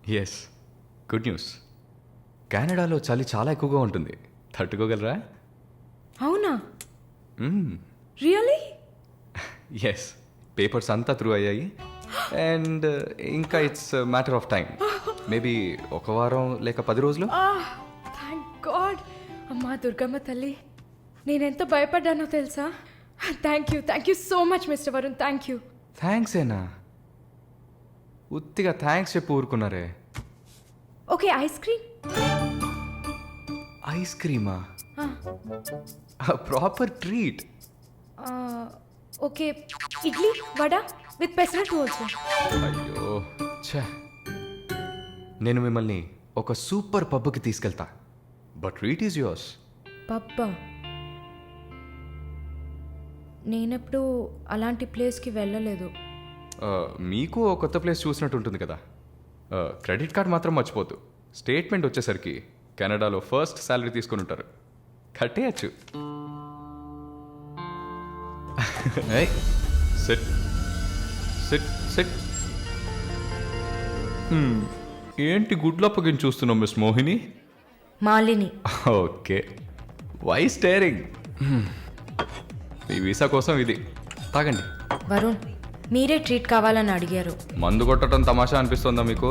Yes, good news. కెనడాలో చలి చాలా ఎక్కువగా ఉంటుంది, తట్టుకోగలరా? అవునా? రియలీ? ఎస్, పేపర్స్ అంతా త్రూ అయ్యాయి. అండ్ ఇంకా it's matter of time. Maybe ఒక వారం లేక 10 రోజులు. Thank god. అమ్మా దుర్గమ్మ తల్లి, నేనెంత భయపడ్డానో తెలుసా? Thank you so much mister Varun, thank you. Thanks ఏనా? ఉత్తిగా థ్యాంక్స్ చెప్పి ఊరుకున్నారే. Okay, ice cream. ఐస్ క్రీమా? Proper treat. Okay, idli vada with pesarattu also. అయ్యో ఛే, నేను మిమ్మల్ని ఒక సూపర్ పబ్కి తీసుకెళ్తా, but treat is yours. Pabba? నేనెప్పుడు అలాంటి ప్లేస్కి వెళ్ళలేదు. మీకు ఓ కొత్త ప్లేస్ చూసినట్టు ఉంటుంది కదా. క్రెడిట్ కార్డ్ మాత్రం మర్చిపోద్దు. స్టేట్మెంట్ వచ్చేసరికి కెనడాలో ఫస్ట్ శాలరీ తీసుకొని ఉంటారు, కట్టేయచ్చు. SIT SIT SIT. ఏంటి గుడ్లప్పగిని చూస్తున్నావు miss Mohini? Malini. Okay, why staring? ఈ వీసా కోసం ఇది తాగండి. వరుణ్, మీరే ట్రీట్ కావాలని అడిగారు. మందు కొట్టడం తమాషా అనిపిస్తుందా మీకు?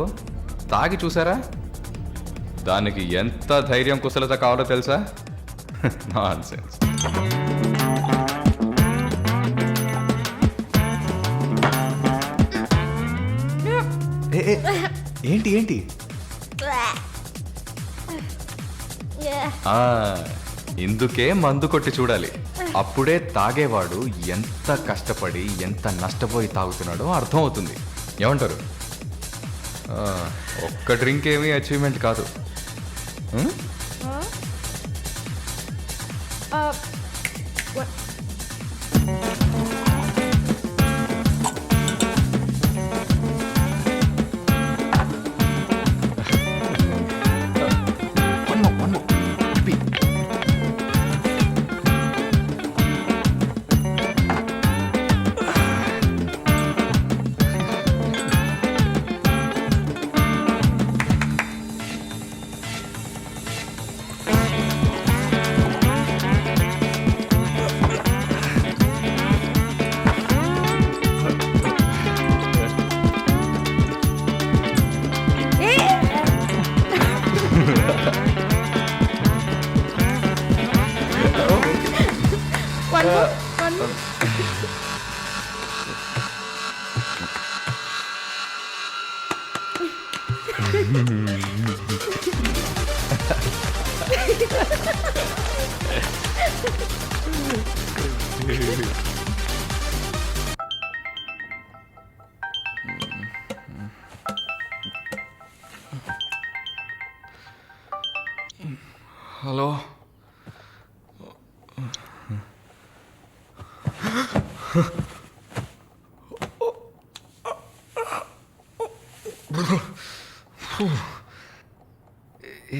తాగి చూసారా? దానికి ఎంత ధైర్యం కుశలత కావాలో తెలుసా? నాన్సెన్స్. ఏంటి ఏంటి? ఇందుకే మందు కొట్టి చూడాలి, అప్పుడే తాగేవాడు ఎంత కష్టపడి ఎంత నష్టపోయి తాగుతున్నాడో అర్థం అవుతుంది. ఏమంటారు? ఒక్క డ్రింక్ ఏమీ అచీవ్మెంట్ కాదు. హలో,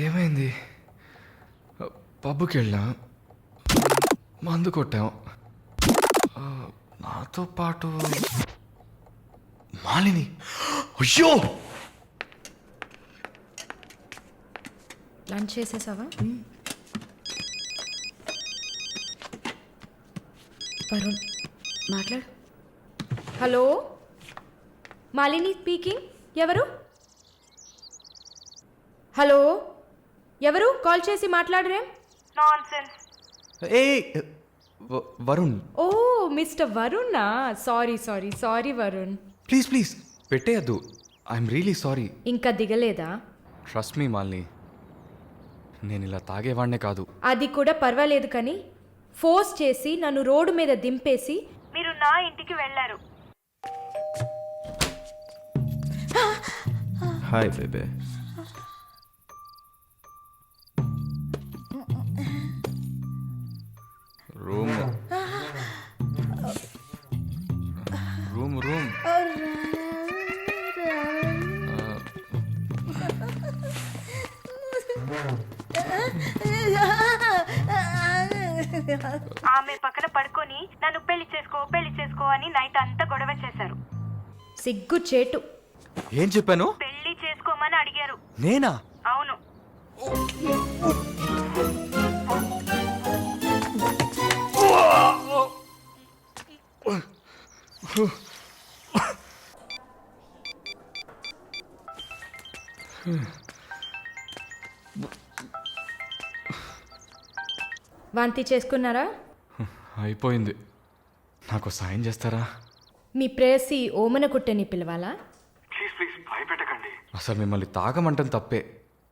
ఏమైంది? పబ్కి వెళ్ళాం, మందు కొట్టాం, నాతో పాటు మాలిని. అయ్యో, లంచ్ చేసేసావా? వరుణ్ మాట్లాడు. Hello, Malini speaking. ఎవరు? హలో, ఎవరు? కాల్ చేసి మాట్లాడరేం? ఏ వరుణ్. ఓ మిస్టర్ వరుణా? సారీ వరుణ్. ప్లీజ్ ప్లీజ్ పెట్టేయద్దు. I'm really sorry. ఇంకా దిగలేదా? ట్రస్ట్ మీ మాలిని, నేను ఇలా తాగేవాడినే కాదు. అది కూడా పర్వాలేదు, కానీ ఫోర్స్ చేసి నన్ను రోడ్డు మీద దింపేసి మీరు నా ఇంటికి వెళ్ళారు. హాయ్ బేబే. రూమ్ రూమ్ రూమ్ ఆమె పక్కన పడుకొని నన్ను పెళ్లి చేసుకో అని నైట్ అంతా గొడవ చేశారు. సిగ్గు చేటు. ఏం చెప్పాను? పెళ్లి చేసుకోమని రమ్మని అడిగారు. నేనా? అవును. వాంతి చేసుకున్నారా? అయిపోయింది. నాకు సాయం చేస్తారా? మీ ప్రేయసి ఓమన కుట్టని పిలవాలా? ప్లీజ్ భయపెట్టకండి. అసలు మిమ్మల్ని తాగమంటం తప్పే.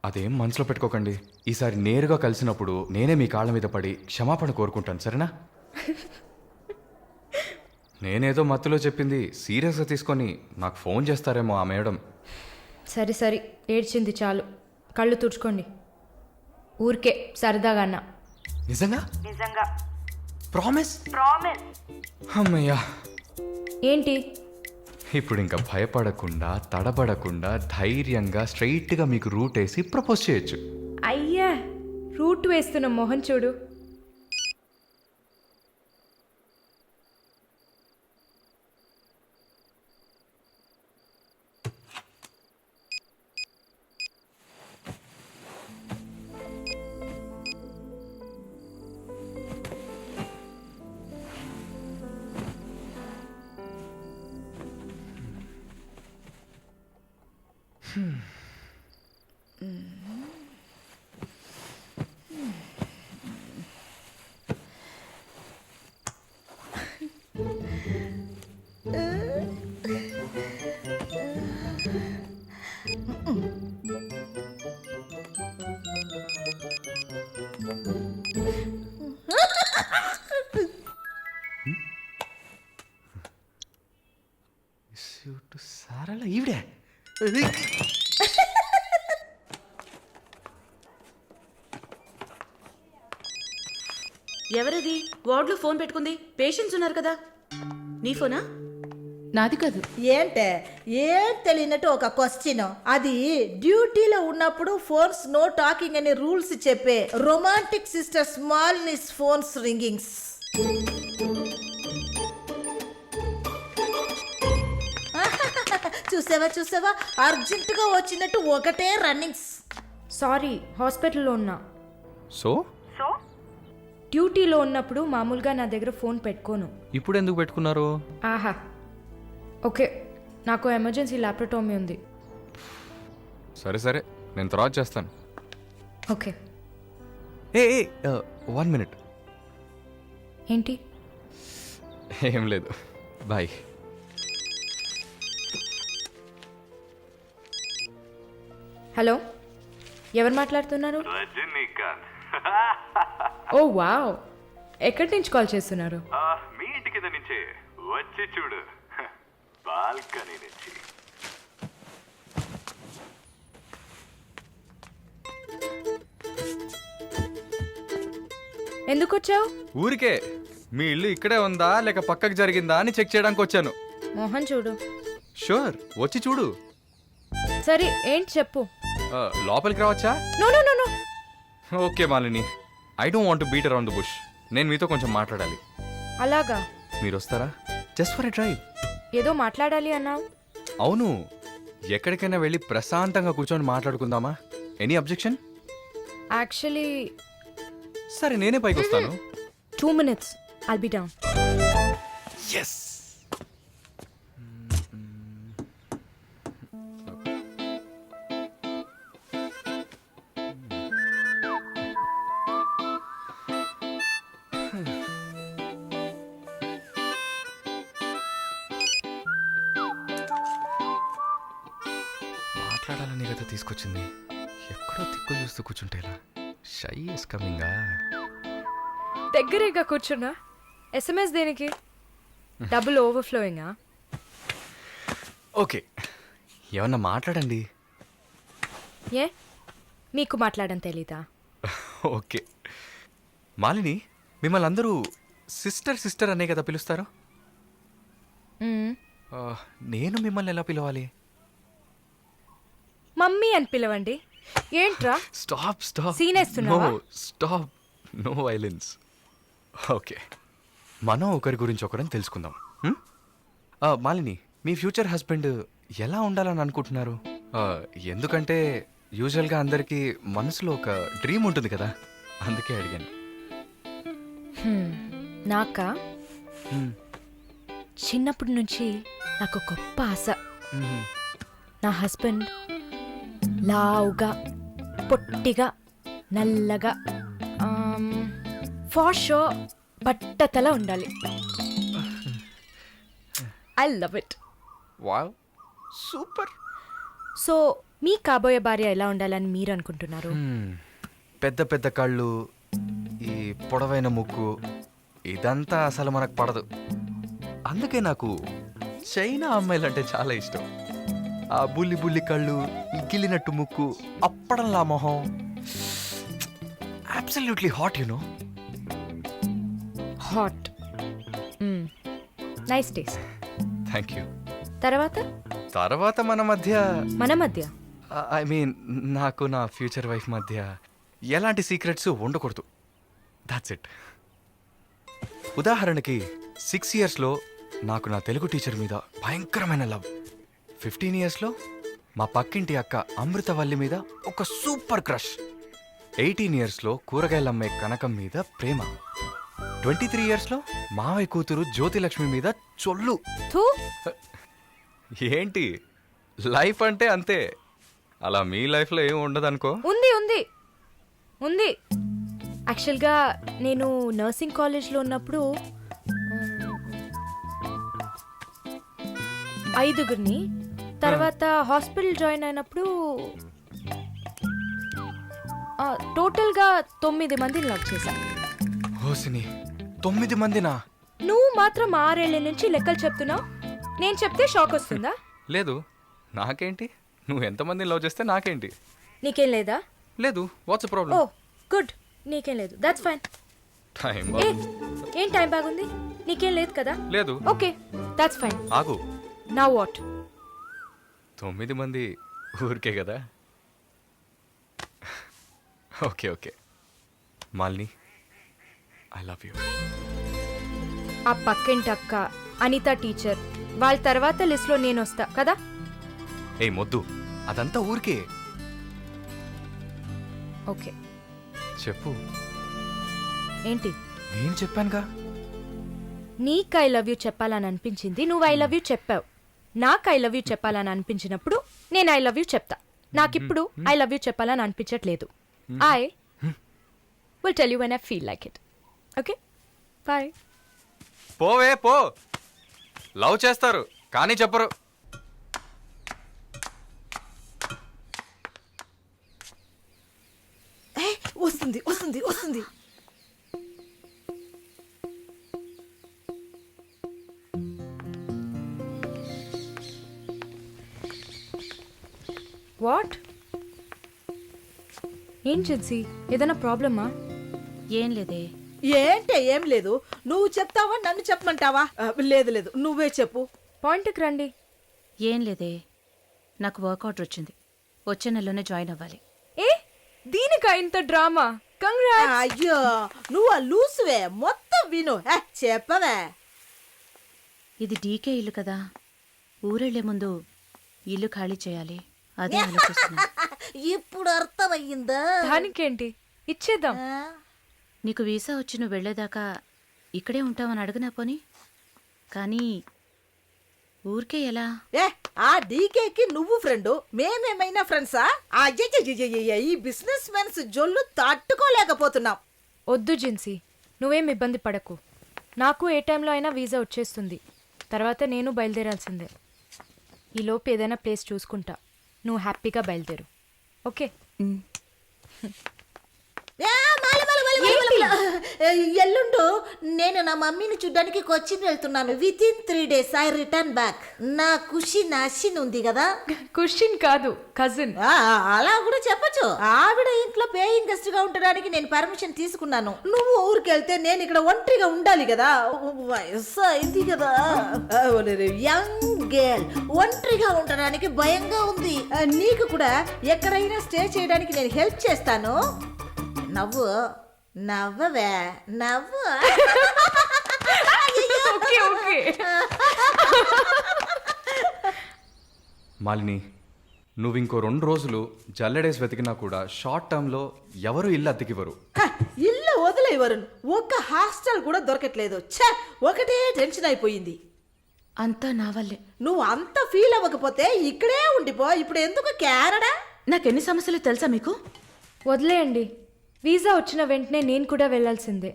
అదేం మనసులో పెట్టుకోకండి. ఈసారి నేరుగా కలిసినప్పుడు నేనే మీ కాళ్ళ మీద పడి క్షమాపణ కోరుకుంటాను, సరేనా? నేనేదో మత్తులో చెప్పింది సీరియస్గా తీసుకొని నాకు ఫోన్ చేస్తారేమో ఆ మేడం. సరే సరే, ఏడ్చింది చాలు. కళ్ళు తుడుచుకోండి. ఊరికే సరదాగా అన్నా. నిజంగా? నిజంగా. ప్రామిస్? ప్రామిస్. అమ్మయ్యా. ఏంటి? ఇప్పుడు ఇంకా భయపడకుండా తడబడకుండా ధైర్యంగా స్ట్రైట్గా మీకు రూట్ వేసి ప్రపోజ్ చేయొచ్చు. అయ్యా, రూట్ వేస్తున్న మొహం చూడు. సారలా ఈవిడే. ఎవరది వార్డులో ఫోన్ పెట్టుకుంది? పేషెంట్స్ ఉన్నారు కదా. నీ ఫోనా? నాది కాదు. ఏంటే ఏం తెలియనట్టు ఒక క్వశ్చన్. అది డ్యూటీలో ఉన్నప్పుడు ఫోన్స్ నో టాకింగ్ అనే రూల్స్ చెప్పే romantic sister smallness phones ringings. చూసావా అర్జెంటుగా వచ్చినట్టు ఒకటే రన్నింగ్స్. సారీ, హాస్పిటల్లో ఉన్నా. సో డ్యూటీలో ఉన్నప్పుడు మామూలుగా నా దగ్గర ఫోన్ పెట్టుకోను. ఇప్పుడు ఎందుకు పెట్టుకున్నారు? ఆహా, ఓకే, నాకు ఎమర్జెన్సీ ల్యాప్రటోమీ ఉంది. సరే సరే, నేను తర్వాత చేస్తాను. ఓకే. ఏ 1 minute. ఏంటి? ఏం లేదు, బాయ్. హలో, ఎవరు మాట్లాడుతున్నారు? రజనీకాంత్. ఓ వావ్, ఎక్కడి నుంచి కాల్ చేస్తున్నారు? మీ ఇంటి కింద నుంచే వచ్చి చూడు, బాల్కనీ నుంచి. ఎందుకు వచ్చావు? ఊరికే మీ ఇల్లు ఇక్కడే ఉందా లేక పక్కకు జరిగిందా అని చెక్ చేయడానికి వచ్చాను. మోహన్ చూడు. షూర్, వచ్చి చూడు. సరే, ఏంటి చెప్పు. లోపలికి రావచ్చా? No no no no. Okay Malini, I don't want to beat around the bush. నేను మీతో కొంచెం మాట్లాడాలి. అలాగా? మీరు వస్తారా? Just for a drive. ఏదో మాట్లాడాలి అన్నావు. అవును, ఎక్కడికైనా వెళ్ళి ప్రశాంతంగా కూర్చొని మాట్లాడుకుందామా? Any objection? యాక్చువల్లీ సరే, నేనే పైకి వస్తాను. 2 minutes, I'll be down. Yes. మాట్లాడాలని కదా తీసుకొచ్చింది. ఎక్కడో తిక్కులు చూస్తూ కూర్చుంటేలా. Shy is కమింగా. దగ్గరేగా కూర్చున్నా. SMS దేనికి? డబుల్ ఓవర్ఫ్లోయింగా? ఓకే, ఏమన్నా మాట్లాడండి. ఏ, మీకు మాట్లాడడం తెలీదా? ఓకే మాలిని, మిమ్మల్ని అందరూ సిస్టర్ సిస్టర్ అనే కదా పిలుస్తారు. నేను మిమ్మల్ని ఎలా పిలవాలి? మమ్మీ అని పిలవండి. ఏంట్రా స్టాప్ స్టాప్. Scene వేస్తున్నావా? Stop, no violence. ఓకే, మనం ఒకరి గురించి ఒకరని తెలుసుకుందాం. మాలిని, మీ ఫ్యూచర్ హస్బెండ్ ఎలా ఉండాలని అనుకుంటున్నారు? ఎందుకంటే యూజువల్గా అందరికీ మనసులో ఒక డ్రీమ్ ఉంటుంది కదా, అందుకే అడిగాను. నాకా Hmm. చిన్నప్పటి నుంచి నాకు గొప్ప ఆశ. Hmm. నా హస్బెండ్ లావుగా, పొట్టిగా, నల్లగా, ఫార్ షో బట్టతల ఉండాలి. I love it. Wow, super. So మీ కాబోయే భార్య ఎలా ఉండాలని మీరు అనుకుంటున్నారు? పెద్ద పెద్ద కళ్ళు, ఈ పొడవైన ముక్కు, ఇదంతా అసలు మనకు పడదు. అందుకే నాకు చైనా అమ్మాయిలంటే చాలా ఇష్టం. ఆ బుల్లి బుల్లి కళ్ళు, ఈ గిల్లినట్టు ముక్కు, అప్పడంలా మొహం, absolutely hot, no. Hot. Nice taste. Thank you. తర్వాత మన మధ్య ఐ మీన్ నాకు నా ఫ్యూచర్ వైఫ్ మధ్య ఎలాంటి సీక్రెట్స్ ఉండకూడదు. That's it. ఉదాహరణకి 6 yearsలో నాకు నా తెలుగు టీచర్ మీద భయంకరమైన లవ్. 15 yearsలో మా పక్కింటి అక్క అమృతవల్లి మీద ఒక సూపర్ క్రష్. 18 yearsలో కూరగాయలమ్మే కనకం మీద ప్రేమ. 23 yearsలో మావయ్య కూతురు జ్యోతిలక్ష్మి మీద చొల్లు. థూ. ఏంటి, లైఫ్ అంటే అంతే. అలా మీ లైఫ్లో ఏం ఉండదనుకో. ఉంది ఉంది ఉంది. యాక్చువల్గా నేను నర్సింగ్ కాలేజ్లో ఉన్నప్పుడు 5గురిని, తర్వాత హాస్పిటల్ జాయిన్ అయినప్పుడు టోటల్గా 9 మందిని లవ్ చేశా. హోసిని, 9 మందినా? నువ్వు మాత్రం 6 ఏళ్ల నుంచి లెక్కలు చెప్తున్నావు. నేను చెప్తే షాక్ వస్తుందా? లేదు, నాకేంటి, నువ్వు ఎంతమందిని లవ్ చేస్తే నాకేంటి. నీకేం లేదా? లేదు. వాట్స్ ఓ ప్రాబ్లం? గుడ్, నీకేం లేదు. That's fine. టైం ఏ ఏం టైం బాగుంది? నీకేం లేదు కదా? లేదు. Okay, that's fine. ఆగు. Now what? 9 మంది ఊరికే కదా. Okay okay Malini, I love you. ఆ పక్కింటి అక్క, అనిత టీచర్, వాళ్ళ తర్వాత లిస్ట్లో నేను వస్తా కదా. ఏ మొద్దు, అదంతా ఊరికే. ఓకే, చెప్పు. ఏంటి? నేను చెప్పానుగా. నీకు ఐ లవ్ యూ చెప్పాలని అనిపించింది, నువ్వు ఐ లవ్ యూ చెప్పావు. నాకు ఐ లవ్ యూ చెప్పాలని అనిపించినప్పుడు నేను ఐ లవ్ యూ చెప్తా. నాకిప్పుడు ఐ లవ్ యూ చెప్పాలని అనిపించట్లేదు. I will tell you when I feel like it. Okay, bye. పోవే పో. లవ్ చేస్తారు కానీ చెప్పరు. వస్తుంది వస్తుంది వస్తుంది. వాట్? ఏం జిన్సీ, ఏదైనా ప్రాబ్లమా? ఏం లేదే. ఏంటే ఏం లేదు. నువ్వు చెప్తావా నన్ను చెప్పమంటావా? లేదు లేదు, నువ్వే చెప్పు. పాయింట్కి రండి. ఏం లేదే, నాకు వర్క్ ఆర్డర్ వచ్చింది. వచ్చే నెలలోనే జాయిన్ అవ్వాలి. ఏ దీనికా ఇంత డ్రామా? కంగ్రాట్స్. అయ్యో, నువ్వు లూసువే, మొత్తం విను. చెప్పవే. ఇది డీకే ఇల్లు కదా, ఊరెళ్లే ముందు ఇల్లు ఖాళీ చేయాలి. అదే ఆలోచిస్తున్నా. ఇప్పుడు అర్థమయ్యిందా? దానికేంటి, ఇచ్చేద్దాం. నీకు వీసా వచ్చి నువ్వు వెళ్లేదాకా ఇక్కడే ఉంటావని అడగనా పోని. కానీ ఊరికే ఎలా? ఆ డీకేకి నువ్వు ఫ్రెండు, మేమేమైనా ఫ్రెండ్సా? అయ్యయ్యయ్యయ్య, ఈ బిజినెస్ మెన్స్ జొల్లు తట్టుకోలేకపోతున్నాం. వద్దు జిన్సీ, నువ్వేం ఇబ్బంది పడకు. నాకు ఏ టైంలో అయినా వీసా వచ్చేస్తుంది. తర్వాత నేను బయలుదేరాల్సిందే. ఈలోపు ఏదైనా ప్లేస్ చూసుకుంటా. నువ్వు హ్యాపీగా బయలుదేరు. ఓకే? ఎల్లుండు నేను నా మమ్మీని చూడ్డానికి కొచ్చిన్ వెళ్తున్నాను. With in 3 days I return back. నా ఖుషి నాశిన్ ఉంది కదా. క్వశ్చన్ కాదు, కజిన్. అలా కూడా చెప్పచ్చు. ఆవిడ ఇంట్లో పేయింగ్ గెస్ట్ గా ఉండడానికి నేను పర్మిషన్ తీసుకున్నాను. నువ్వు ఊరికి వెళ్తే నేను ఇక్కడ ఒంటరిగా ఉండాలి కదా. వయసు అయింది కదా. యంగ్ గర్ల్, ఒంటరిగా ఉండడానికి భయంగా ఉంది. నీకు కూడా ఎక్కడైనా స్టే చేయడానికి నేను హెల్ప్ చేస్తాను. నవ్వు నవ్వవే, నవ్వు. Okay okay. మాలిని, నువ్వు ఇంకో 2 రోజులు జల్లెడేసి వెతికినా కూడా షార్ట్ టర్మ్లో ఎవరు ఇల్లు అద్దెకివ్వరు. హ, ఇల్లు వదిలే వరుణ్, ఒక్క హాస్టల్ కూడా దొరకట్లేదు. ఛ, ఒకటే టెన్షన్ అయిపోయింది. అంతా నా వల్లే. నువ్వు అంత ఫీల్ అవ్వకపోతే ఇక్కడే ఉండిపో. ఇప్పుడు ఎందుకు కెనడా? నాకెన్ని సమస్యలు తెలుసా మీకు? వదిలేయండి. వీసా వచ్చిన వెంటనే నేను కూడా వెళ్ళాల్సిందే.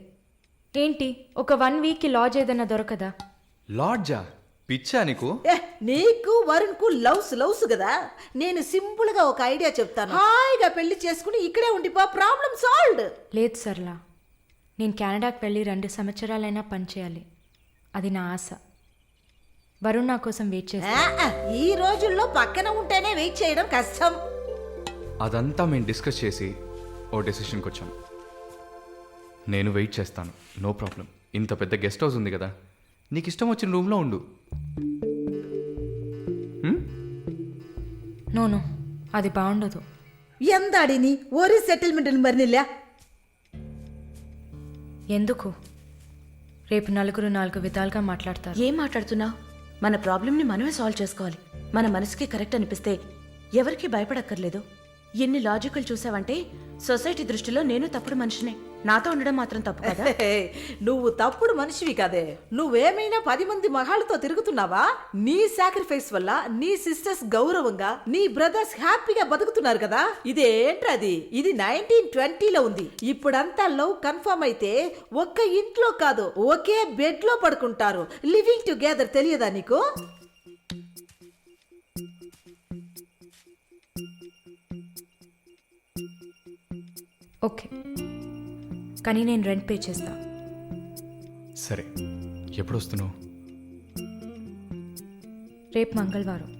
ఏంటి, ఒక 1 వీక్కి లాడ్జ్ ఏదైనా దొరకదా? లాడ్జా? పిచ్చా నీకు? నీకు వరుణ్కు లవ్స్ కదా. నేను సింపుల్ గా ఒక ఐడియా చెప్తాను. హాయిగా పెళ్లి చేసుకుని ఇక్కడే ఉండిపో, ప్రాబ్లం సాల్వ్డ్. లేదు సర్లా, నేను కెనడాకి వెళ్ళి 2 సంవత్సరాలైనా పనిచేయాలి. అది నా ఆశ. వరుణ్ నా కోసం వెయిట్ చేస్తా. ఈ రోజుల్లో పక్కన ఉంటేనే వెయిట్ చేయడం కష్టం. అదంతా మేము డిస్కస్ చేసి ఓ డెసిషన్కి వచ్చాం. నేను వెయిట్ చేస్తాను, నో ప్రాబ్లం. ఇంత పెద్ద గెస్ట్ హౌస్ ఉంది కదా, నీకు ఇష్టం వచ్చిన రూమ్లో ఉండు. నో, అది బాగుండదు. ఎందాడిని ఒరి సెటిల్మెంట్ మరినిల్లా. ఎందుకు? రేపు నలుగురు 4 విధాలుగా మాట్లాడతారు. ఏం మాట్లాడుతున్నావు? మన ప్రాబ్లంని మనమే సాల్వ్ చేసుకోవాలి. మన మనసుకి కరెక్ట్ అనిపిస్తే ఎవరికి భయపడక్కర్లేదు. ఎన్ని లాజికల్ చూసావంటే సొసైటీ దృష్టిలో నేను తప్పుడు మనిషినే. నాతో ఉండడం మాత్రం తప్పు కదా? నువ్వు తప్పుడు మనిషివి కదే. నువ్వేమైనా 10 మంది మగాళ్ళతో తిరుగుతున్నావా? నీ సాక్రిఫైస్ వల్ల నీ సిస్టర్స్ గౌరవంగా, నీ బ్రదర్స్ హ్యాపీగా బతుకుతున్నారు కదా. ఇదేంట్రది? ఇది 1920లో ఉంది. ఇప్పుడంతా లవ్ కన్ఫర్మ్ అయితే ఒక్క ఇంట్లో కాదు, ఒకే బెడ్ లో పడుకుంటారు. లివింగ్ టుగెదర్ తెలియదా నీకు? ఓకే, కానీ నేను రెంట్ పే చేస్తా. సరే, ఎప్పుడు వస్తున్నావు? రేపు మంగళవారం,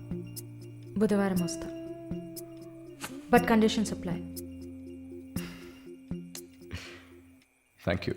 బుధవారం వస్తా. But conditions apply. Thank you.